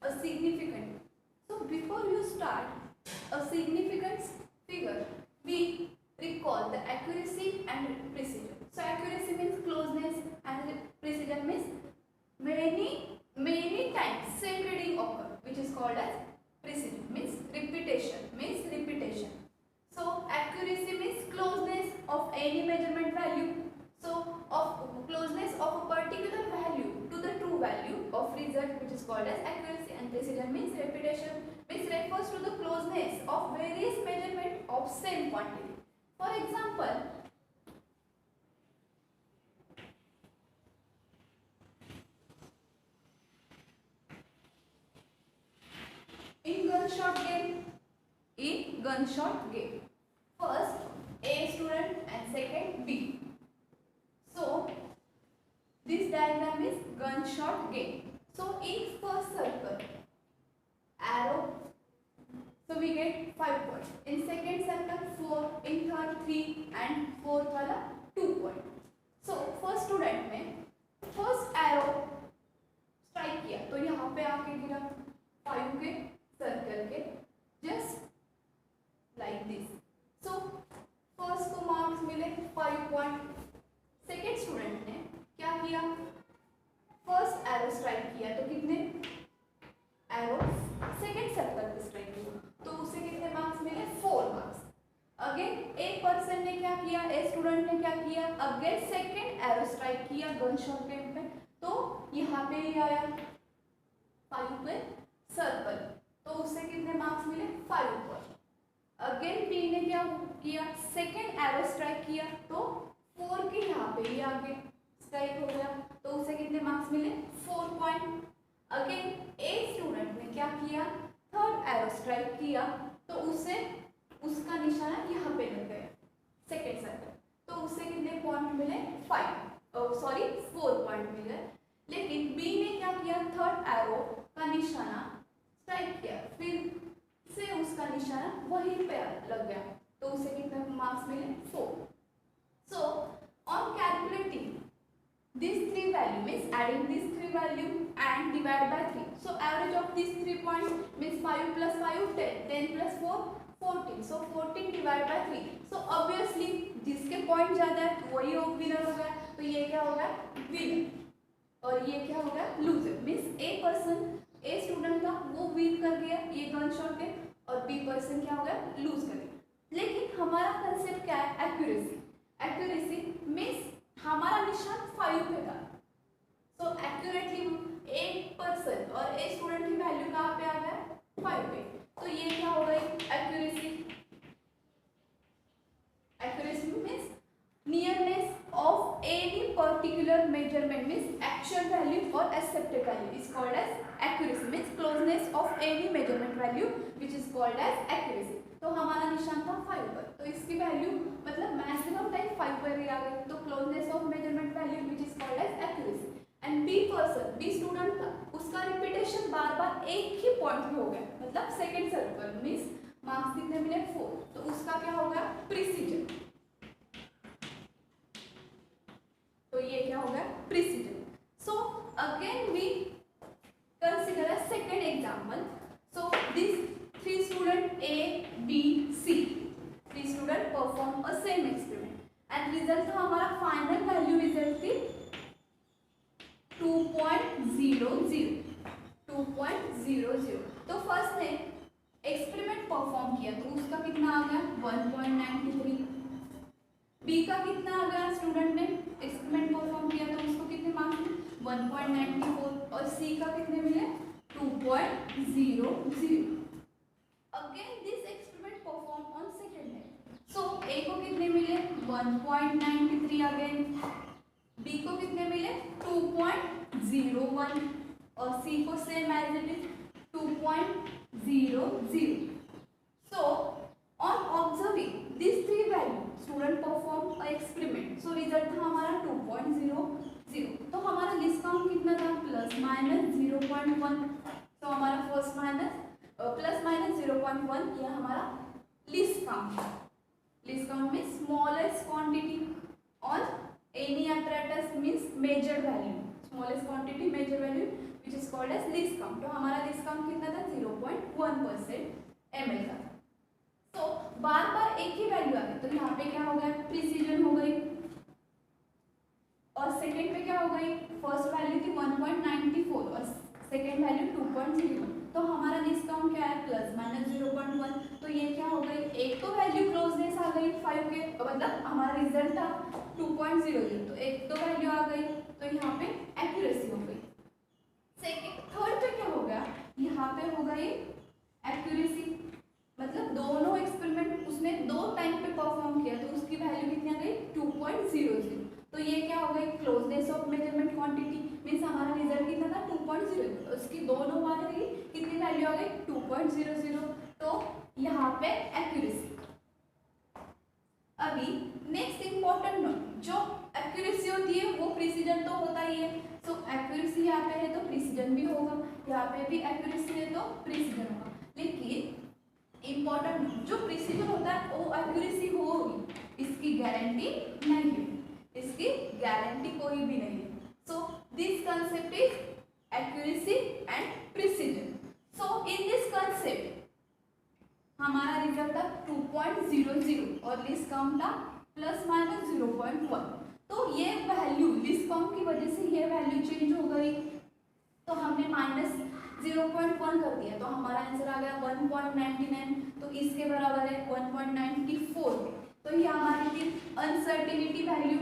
a significant. So before you start a significance figure, we recall the accuracy and precision. So accuracy means closeness and precision means many times same reading occur, which is called as precision means repetition. So accuracy means closeness of any measurement value. So of closeness of a particular value to the true value of result, which is called as accuracy, and precision means repetition, which refers to the closeness of various measurement of same quantity. For example, in gunshot game, first A student and second B. So this diagram is gunshot game. So in first circle, arrow, so we get 5 points. In second circle 4, in third 3 and fourth वाला 2 points. So first student में first arrow strike किया तो यहाँ पे आके गिरा 5 के circle के just like this. So first को मार्क्स मिले 5 पॉइंट. सेकेंड स्टूडेंट ने क्या किया, फर्स्ट एरो स्ट्राइक किया तो कितने एरो सेकेंड सर्कल पे स्ट्राइक किया तो उसे कितने मार्क्स मिले 4 मार्क्स. अगेन एक पर्सन ने क्या किया, ए स्टूडेंट ने क्या किया, अगेन सेकेंड एरो स्ट्राइक किया गन शॉट गेम पे तो यहाँ पे ही आया 5 पे सर्कल तो उसे कितने मार्क्स मिले 5 पर. अगेन बी ने क्या किया, सेकेंड एरो स्ट्राइक किया तो 4 के यहाँ पे ही आगे स्ट्राइक हो गया तो उसे कितने मार्क्स मिले 4 पॉइंट. अगेन ए स्टूडेंट ने क्या किया, थर्ड एरो स्ट्राइक किया तो उसे उसका निशाना यहाँ पे लग गया सेकेंड सर्कल तो उसे कितने पॉइंट मिले 4 पॉइंट मिले. लेकिन बी ने क्या किया, थर्ड एरो का निशाना स्ट्राइक किया फिर से उसका निशाना वहीं पे लग गया तो उसे कितने मार्क्स मिले 4. So on calculating these 3 value means adding these 3 value and divide by 3. So average of these 3 points means 5 plus 5 10, 10 plus 4 14. So 14 divided by 3. So obviously जिसके पॉइंट ज्यादा है वही विनर होगा तो ये क्या होगा विनर और ये क्या होगा loser. Means a person a student था वो विन कर गया ये गन शॉट के और बी पर्सन क्या होगा लूज कर गया. लेकिन हमारा कंसेप्ट क्या है, एक्यूरेसी. एक्यूरेसी मीन्स हमारा निशान 5 पे था. सो एक्यूरेटली ए पर्सन और ए स्टूडेंट की वैल्यू कहाँ पे आ गया 5 पे तो ये क्या हो गई accuracy. Accuracy means nearness of any particular measurement means actual value और accepted value is called as accuracy. Means closeness of any measurement value which is called as accuracy. तो हमारा निशान था 5 पर तो इसकी वैल्यू मतलब मैक्सिमम टाइम 5 पर ही आ गई तो closeness of measurement value which is called as accuracy. And B person B student था उसका रिपीटेशन बार बार एक ही पॉइंट पे हो गया मतलब सेकेंड सर्कल मीन्स मार्क्स कितने मिले 4 तो उसका क्या होगा प्रिसीजन. तो ये क्या होगा precision. So again we consider a second example. So this 3 student A, B, C. 3 student perform a same experiment and result था हमारा फाइनल वैल्यू रिजल्ट थी 2.00. तो फर्स्ट ने एक्सपेरिमेंट परफॉर्म किया तो उसका कितना आ गया 1.93. बी का कितना आ गया, स्टूडेंट ने एक्सपेरिमेंट परफॉर्म किया तो उसको कितने मार्क्स मिले 1.94 और सी का कितने मिले 2.00. Again this experiment performed on second day. So A को कितने मिले 1.93 अगेन, B को कितने मिले 2.01 और C को same as it is 2.00. So on observing these 3 values student performed a experiment. So result था हमारा 2.00. तो हमारा लिस्ट काउंट कितना था प्लस माइनस 0.1. तो हमारा फर्स्ट माइनस प्लस माइनस 0.1 ये हमारा लिस्ट काउंट है. List count means smallest quantity on any apparatus means measure value. Smallest quantity measure value which is called as least count. तो हमारा least count कितना था 0.1% ml का। तो बार बार एक ही वैल्यू आ गई, तो यहाँ पे क्या हो गया, प्रिसीजन हो गई। और सेकेंड पे क्या हो गई, फर्स्ट वैल्यू थी 1.94 और सेकेंड वैल्यू 2.01। तो हमारा लीस्ट काउंट क्या है, प्लस माइनस 0.1। तो ये क्या हो गई, एक तो वैल्यू क्लोजनेस आ गई 5 के, मतलब हमारा रिजल्ट था 2.00, तो एक तो वैल्यू आ गई, तो यहाँ पे एक्यूरेसी हो गई। सेकेंड थर्ड पे क्या हो गया, यहाँ पे हो गई एक्यूरेसी, मतलब दोनों एक्सपेरिमेंट उसने दो टाइम पे परफॉर्म किया, तो उसकी वैल्यू कितनी आ गई 2.00। तो ये क्या हो गई, closeness of measurement quantity, means हमारा रिजल्ट कितना था 2.00, उसकी दोनों बार गई, कितनी वैल्यू आ गई 2.00। तो यहाँ पे एक्यूरेसी। अभी नेक्स्ट इंपॉर्टेंट नोट, जो एक्यूरेसी होती है वो प्रिसीजन तो होता ही है। सो एक्यूरेसी यहाँ पे है तो प्रिसीजन भी होगा, यहाँ पे भी एक्यूरेसी है तो प्रिसीजन होगा। लेकिन इंपॉर्टेंट, जो प्रिसीजन होता है वो एक्यूरेसी होगी, इसकी गारंटी नहीं है, इसकी गारंटी कोई भी नहीं है। So this concept is accuracy and precision. So in this concept हमारा रिजल्ट था 2.00 और लीस्ट काउंट था प्लस माइनस 0.1। तो ये वैल्यू लीस्ट काउंट की वजह से ये वैल्यू चेंज हो गई, तो हमने माइनस 0.1 कर दिया, तो हमारा आंसर आ गया 1.99। तो इसके बराबर है 1.94। तो ये हमारी थी अनसर्टेनिटी वैल्यू।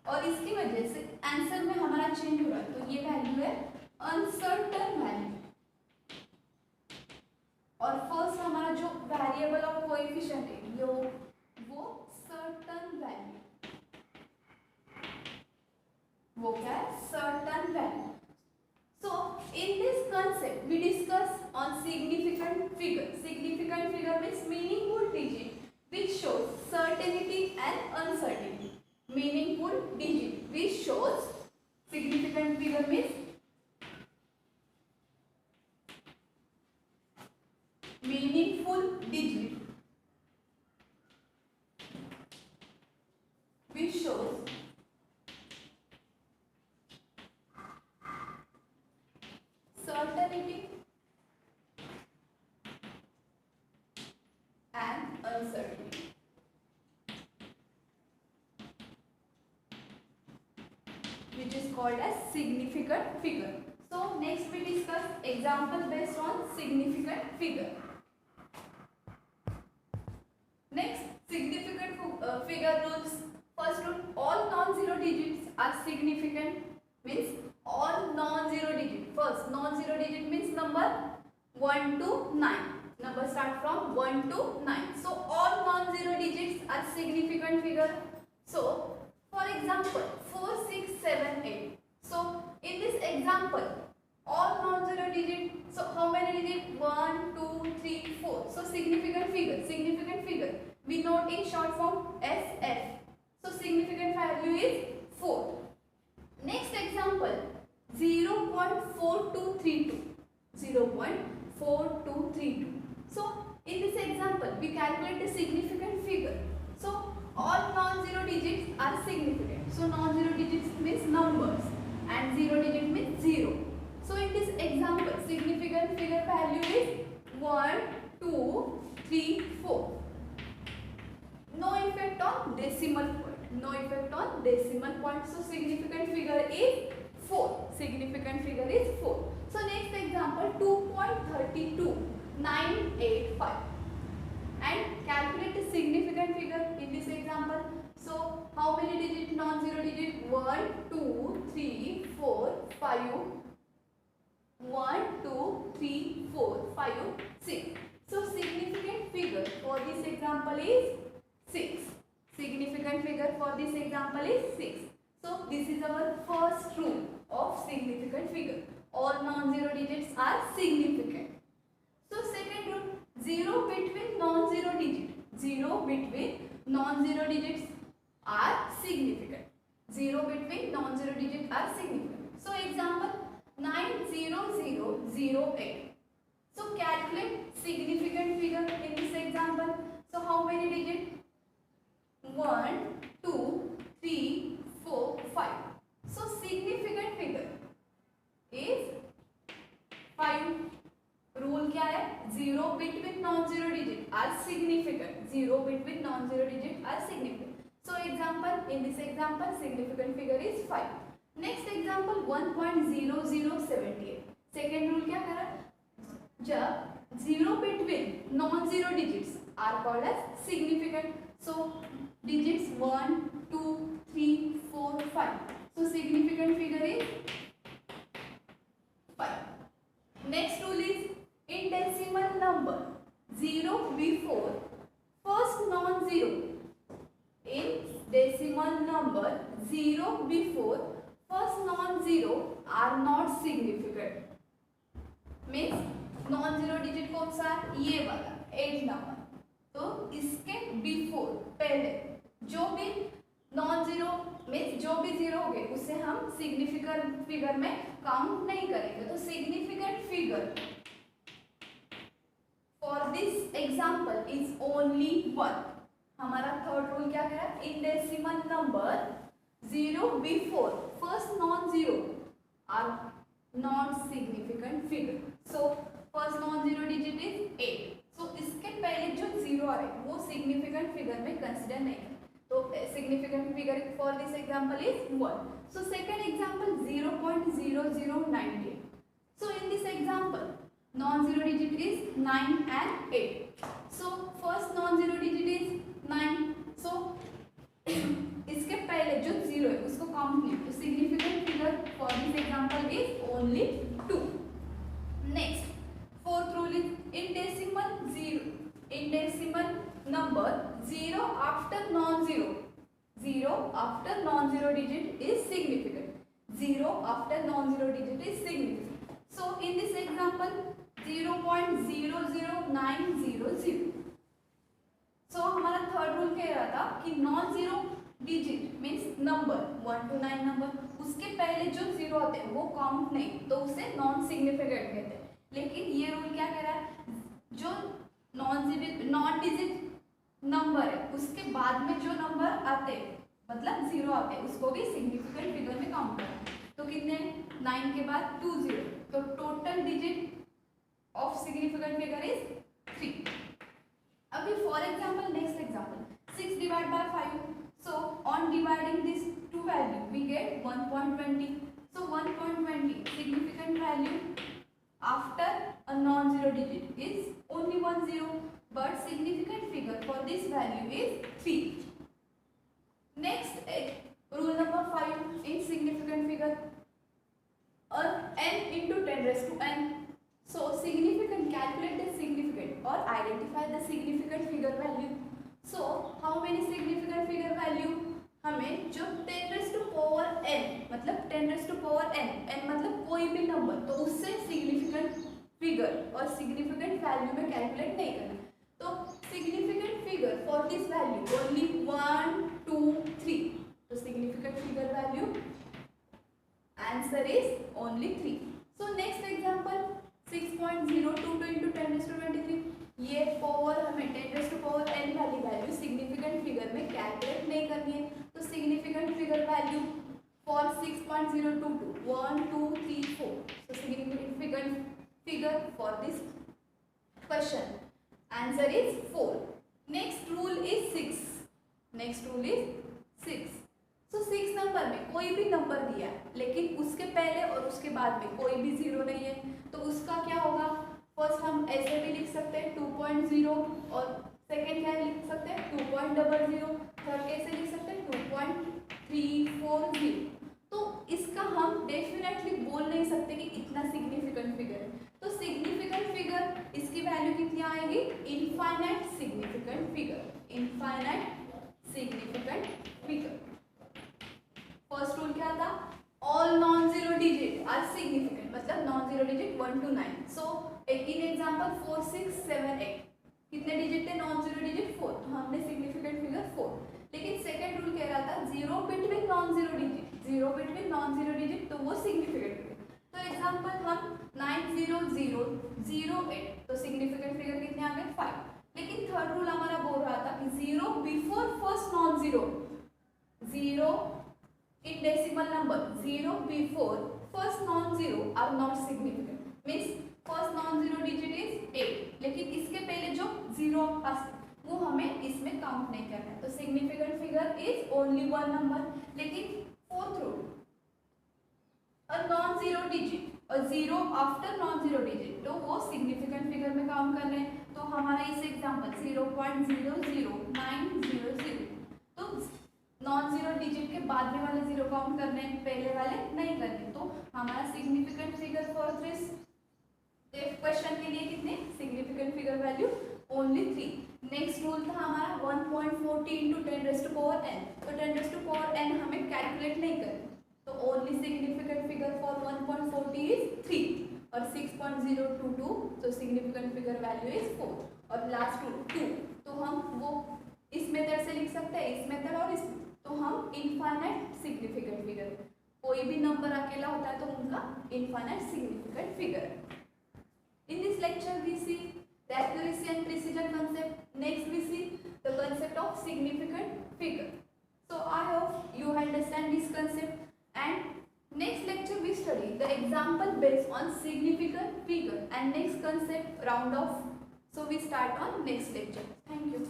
और इसकी वजह से आंसर में हमारा चेंज हो रहा है, तो ये वैल्यू है अनसर्टेन वैल्यू। और फर्स्ट हमारा जो वेरिएबल ऑफ कोएफिशिएंट है वो सर्टेन वैल्यू, वो क्या है, certain value. So in this concept we discuss on significant figure. Significant figure means meaningful digit which shows certainty and uncertainty. Meaningful digit which shows, significant figure means meaningful digit which shows certainty and uncertainty. Which is called as significant figure. So next we discuss example based on significant figure. Next, significant figure rules. First rule, all non-zero digits are significant, means all non-zero digit. First, non-zero digit means number 1 to 9. Number start from 1 to 9. So all non-zero digits are significant figure. So for example, 4, 6, 7, 8. So in this example, all non-zero digit. So how many digit? 1, 2, 3, 4. So significant figure. Significant figure we note in short form SF. So significant value is 4. Next example, 0.4232. 0.4232. So in this example, we calculate the significant figure. So all non-zero digits are significant. So non-zero digits means numbers and zero digit means 0. So in this example, significant figure value is 1, 2, 3, 4. No effect on decimal point. No effect on decimal point. So significant figure is 4. Significant figure is 4. So next example, 2.32985. And calculate the significant figure in this example. So how many digit, non-zero digit? 1, 2, 3, 4, 5. 1, 2, 3, 4, 5, 6. So significant figure for this example is 6. Significant figure for this example is 6. So this is our first rule of significant figure. All non-zero digits are significant. So second rule, 0 between non-zero digits. 0 between non-zero digits are significant. 0 between non-zero digits are significant. So example 90008. So calculate significant figure in this example. So how many digits? 1, 2, 3, in this example significant figure is 5. Next example 1.0078. second rule क्या करा, जब 0 between non-zero digits are called as significant. So digits 1, 2, 3, 4, 5. So significant figure is 5. Next rule is in decimal number 0 before first non-zero. In decimal number 0 before first non-zero are not significant. Means non-zero digit कौन सा, ये वाला 8 number. तो इसके before पहले जो भी non-zero means जो भी जीरो हो गए उसे हम सिग्निफिकेंट फिगर में काउंट नहीं करेंगे. तो significant figure for this example is only 1. हमारा थर्ड रूल क्या कह रहा है, in decimal number 0 before first non zero are not significant figure. So first non zero digit is 8. So इसके पहले जो जीरो आ रहे हैं वो सिग्निफिकेंट फिगर में कंसिडर नहीं है. तो significant figure for this example is 1. So second example 0.0098. So in this example non-zero digit is 9 and 8. So first non-zero digit is 9. So इसके पहले जो जीरो है उसको काउंट नहीं. तो significant figure for this example is only 2. Next fourth rule is in decimal number 0 after non-zero. 0 after non-zero digit is significant. 0 after non-zero digit is significant. So in this example 0.00900. सो हमारा third rule कह रहा था कि non zero digit means number 1 to 9 number उसके पहले जो zero आते हैं वो काउंट नहीं, तो उसे नॉन सिग्निफिकेंट कहते हैं. लेकिन ये रूल क्या कह रहा है, जो नॉन डिजिट नंबर है उसके बाद में जो नंबर आते हैं मतलब जीरो आते हैं उसको भी सिग्निफिकेंट फिगर में काउंट करना है. तो कितने, 9 के बाद 2 0. तो total digit of significant figure is 3. अभी for example next example 6 divided by 5. So on dividing this two value we get 1.20. So 1.20 significant value after a non-zero digit is only 1 0, but significant figure for this value is 3. Next rule number 5 in significant figure, n into 10 raised to n. So significant, calculate the significant or identify the significant figure value. So how many significant figure value, हमें जो 10 raised to power n मतलब 10 raised to power n, n मतलब कोई भी number, तो उससे significant figure और significant value में calculate नहीं करना. तो significant figure for this value only 1 2 3. तो significant figure value answer is only 3. So next example 6.022 into 10 raised to 23. ये पावर हमें 10 raised to power n वाली वैल्यू सिग्निफिकेंट फिगर में कैलकुलेट नहीं करनी है. तो significant figure value for 6.022 1 2 3 4. so significant figure for this question answer is 4. next rule is 6. next rule is 6. तो 6 number में कोई भी नंबर दिया लेकिन उसके पहले और उसके बाद में कोई भी जीरो नहीं है, तो उसका क्या होगा, फर्स्ट हम ऐसे भी लिख सकते हैं 2.0 और सेकेंड क्या लिख सकते हैं 2.00, थर्ड कैसे लिख सकते हैं 2.340. तो इसका हम डेफिनेटली बोल नहीं सकते कि इतना सिग्निफिकेंट फिगर है. तो सिग्निफिकेंट फिगर इसकी वैल्यू कितनी आएगी, infinite significant figure. Infinite significant figure. First rule क्या था, all non zero digit are significant मतलब non zero digit 1 to 9. So in example 4 6 7 8 कितने डिजिट थे नॉन जीरो डिजिट 4, तो हमने सिग्निफिकेंट फिगर 4. लेकिन सेकंड रूल कह रहा था zero between non zero digit, zero between non zero digit तो वो सिग्निफिकेंट फिगर. तो एग्जांपल हम 90008 तो सिग्निफिकेंट फिगर कितने आ गए 5. लेकिन थर्ड रूल हमारा बोल रहा था कि zero before first non zero, zero in decimal number 0 before first non-zero are not significant. means first non-zero digit is 8, लेकिन इसके पहले जो जीरो वो हमें इसमें काउंट नहीं करना है. तो significant figure figure is only one number. लेकिन fourth rule, a non-zero digit, a zero after non-zero digit, तो वो significant figure में काउंट कर रहे हैं. तो हमारा इस एग्जाम्पल 0.00900, तो नॉन जीरो डिजिट के बाद में वाले जीरो काउंट करने हैं, पहले वाले नहीं करने. तो हमारा significant figure for this question के लिए कितने significant figure value only 3. Next rule था हमारा 1.40 इंटू 10⁻n. तो 10⁻n हमें कैलकुलेट नहीं करना, तो only significant figure for 1.40 is 3 और 6.022, तो सिग्निफिकेंट फिगर वैल्यू इज 4. और लास्ट रूल 2, तो हम वो इस मेथड से लिख सकते हैं, इस मेथड और इस, तो हम इनफाइनाइट सिग्निफिकेंट फिगर, कोई भी नंबर अकेला होता है तो उनका infinite significant figure. In this lecture we see the accuracy and precision concept. Next we see the concept of significant figure. So I hope you understand this concept, and next lecture we study the example based on significant figure and next concept round off. So we start on next lecture. Thank you.